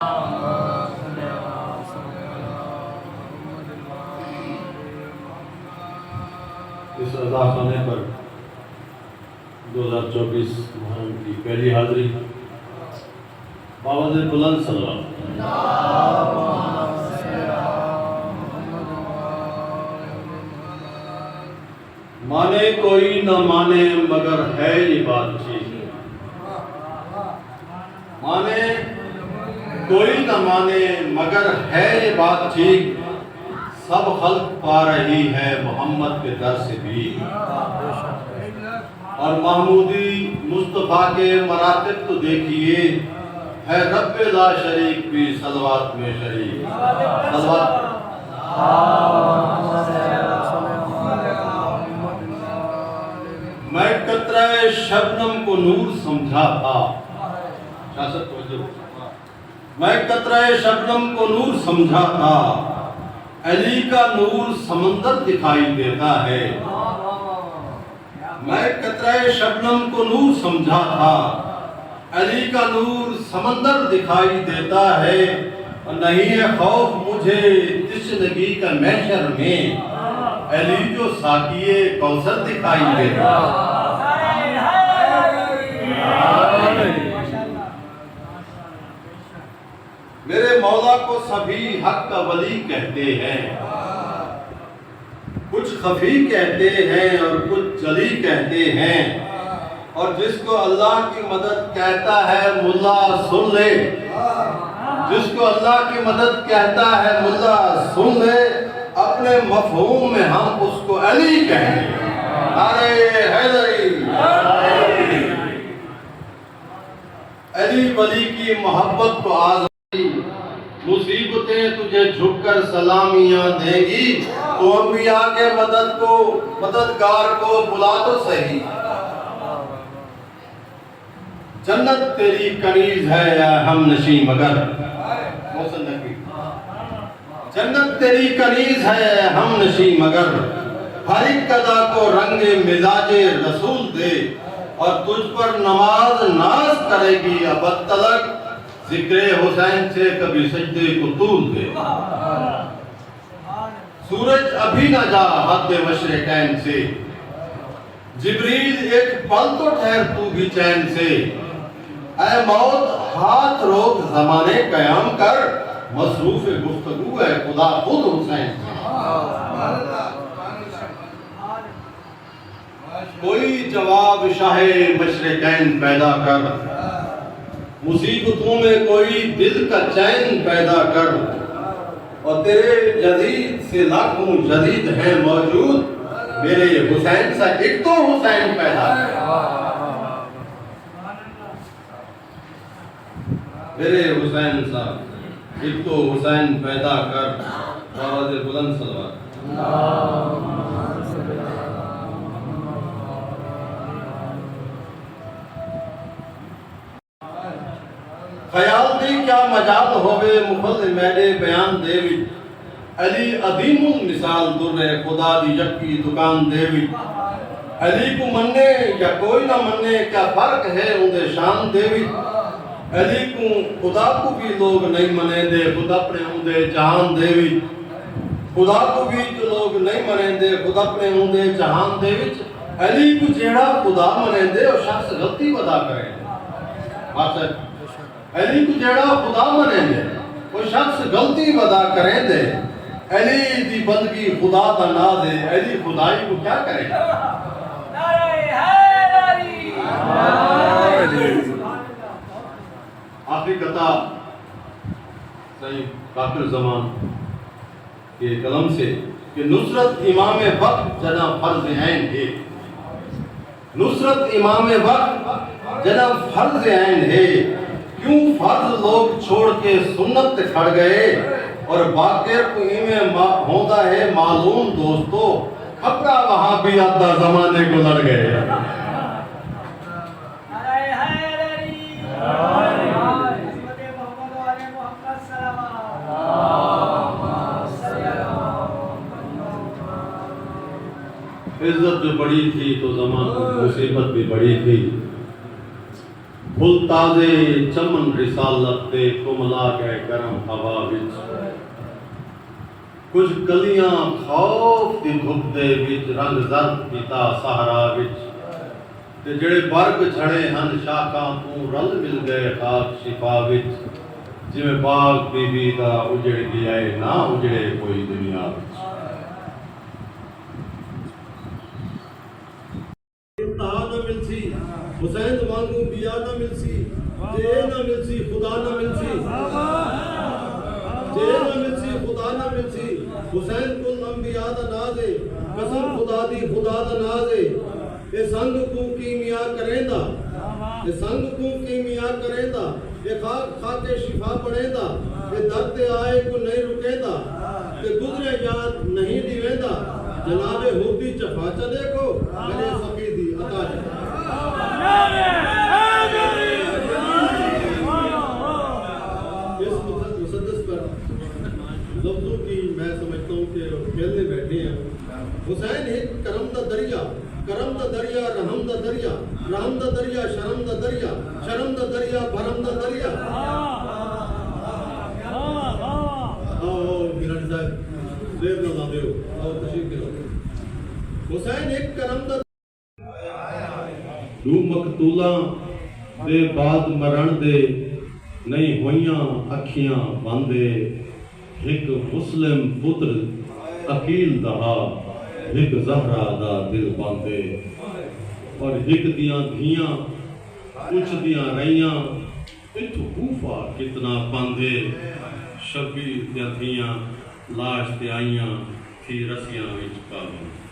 اس رضا خانے پر 2024 محرم کی پہلی حاضری باوجود بلند صلی اللہ مانے کوئی نہ مانے مگر ہے یہ بات ٹھیک، مانے کوئی نہ مانے مگر ہے یہ بات ٹھیک، سب خلق پا رہی ہے محمد کے در سے بھی، اور محمودی مصطفیٰ کے مراتب تو دیکھیے، ہے رب لا شریک بھی صلوات میں شریک۔ صلوات میں قطرہ شبنم کو نور سمجھا تھا، میں قطرہ شبنم کو نور سمجھا تھا، علی کا نور سمندر دکھائی دیتا ہے۔ میں قطرہ شبنم کو نور سمجھا تھا، علی کا نور سمندر دکھائی دیتا ہے، اور نہیں ہے خوف مجھے تشنگی کا محشر میں، علی جو ساقیے کوثر دکھائی دیتا ہے۔ میرے مولا کو سبھی حق کا ولی کہتے ہیں، کچھ خفی کہتے ہیں اور کچھ جلی کہتے ہیں، اور جس کو اللہ کی مدد کہتا ہے ملا سن لے، جس کو اللہ کی مدد کہتا ہے ملا سن لے، اپنے مفہوم میں ہم اس کو علی کہیں گے۔ نعرہ حیدری، علی ولی کی محبت کو آزادی، مصیبتیں تجھے جھک کر سلامیاں دیں گی، تو انبیاء کے مددگار کو بلا تو صحیح۔ جنت تیری کنیز ہے یا ہم نشی مگر، جنت تیری کنیز ہے ہم نشی مگر، ہر ایک ادا کو رنگ مزاج رسول دے، اور تجھ پر نماز ناز کرے گی ابد تلک، ذکر حسین سے کبھی سجدے کو طول دے۔ سورج ابھی نہ جا حد مشرقین سے، جبریل ایک پل تو ٹھہر تو بھی چین سے، اے موت ہاتھ روک زمانے قیام کر، مصروف گفتگو ہے خدا خود حسین سے۔ کوئی جواب شاہ مشرقین پیدا کر، مصیبتوں میں کوئی دل کا چین پیدا کر، اور تیرے جدید سے لاکھوں جدید ہیں موجود، میرے حسین سا ایک تو حسین پیدا کر، میرے حسین سا ایک تو حسین پیدا کر۔ آواز بلند صلوات۔ خیال دی کیا مجال ہوئے مفل میرے بیان دے وچ، علی عظیم المثال در خدا دی یکی دکان دے وچ، علی کو مننے یا کوئی نہ مننے کیا فرق ہے اندے شان دے وچ، علی کو خدا کو بھی لوگ نہیں منے دے خدا اپنے اندے جہان دے وچ، خدا کو بھی جو لوگ نہیں منے دے خدا اپنے اندے جہان دے وچ، علی کو جیڑا خدا منے دے اور شخص غلطی ودا کرے دے۔ بات ہے علی کو جیڑا خدا منے دے وہ شخص غلطی ودا کریں دے، علی دی بندگی خدا دا نا دے، علی خدائی کو کیا کرے؟ آخری قطع صحیح کافر زمان کے کلم سے کہ نصرت امام وقت جنا فرض عین ہے، نصرت امام وقت جنا فرض عین ہے، کیوں فرض لوگ چھوڑ کے سنت کھڑ گئے، اور باقر کو میں ہوتا ہے معلوم دوستو، خبرہ وہاں بھی آدھا زمانے کو لڑ گئے۔ عزت جو بڑی تھی تو زمان مصیبت بھی بڑی تھی، بھول تازے چمن رسالت دے کملا گئے گرم ہوا وچ کچھ کلیاں خوف دی دھپ دے وچ رنگ زرد کیتا صحرا وچ تے جڑے برگ چھڑے ہن شاخاں تو رل مل گئے خاک شفا وچ جویں باغ بی بی دا اجڑ گیا ہے نہ اجڑے کوئی دنیا وچ انتہا نہ ملسی حسین وانگو بیا نہ ملسی جے نہ ملسی خدا نہ ملسی جے نہ ملسی خدا نہ ملسی حسین کل انبیاء دا ناز ہے قسم خدا دی خدا دا ناز ہے اے سنگ کو کیمیا کریندا اے سنگ کو کیمیا کریندا اے خاک کھا کے شفا پڑیندا اے درد آئے کو نہیں رکیندا اے گزرے یاد نہیں دیویندا جناب ہوتی چفا چا دیکھو میرے سقی دی عطا اس مسدس پر لفظوں کی میں سمجھتا ہوں کہ کھیلنے بیٹھے ہیں حسین ایک کرم دا دریا رحم دا دریا رحم دا دریا شرم دا دریا شرم دا دریا بھرم دا دریا آؤ گرانڈ صاحب دیر نہ لا دیو آؤ تشریف کرو حسین ایک کرم دا رو مقتولاں دے بعد مرن دے نہیں ہویاں اکھیاں باندے ایک مسلم پتر عقیل دہا ایک زہرا دا دل باندے اور ایک دیاں دھیاں کچھ دیاں رہیاں اتو کوفہ کتنا پاندے شبیر دیاں دھیاں لاش تے آئیاں تھی رسیاں وچ کالوں